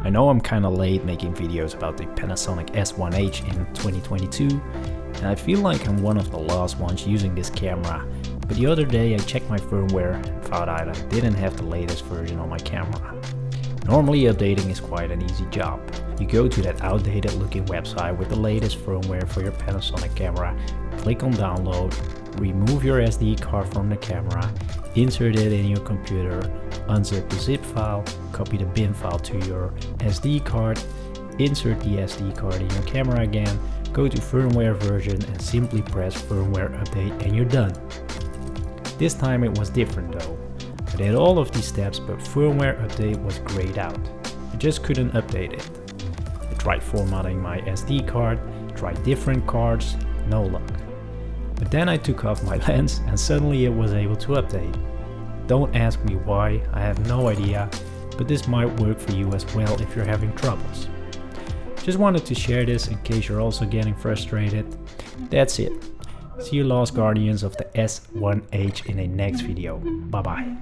I know I'm kinda late making videos about the Panasonic S1H in 2022, and I feel like I'm one of the last ones using this camera, but the other day I checked my firmware and found out I didn't have the latest version on my camera. Normally updating is quite an easy job. You go to that outdated looking website with the latest firmware for your Panasonic camera, click on download, remove your SD card from the camera, insert it in your computer, unzip the zip file, copy the bin file to your SD card, insert the SD card in your camera again, go to firmware version and simply press firmware update and you're done. This time it was different though. I did all of these steps, but firmware update was grayed out. I just couldn't update it. I tried formatting my SD card, tried different cards, no luck. But then I took off my lens and suddenly it was able to update. Don't ask me why, I have no idea, but this might work for you as well if you're having troubles. Just wanted to share this in case you're also getting frustrated. That's it. See you lost guardians of the S1H in a next video. Bye bye.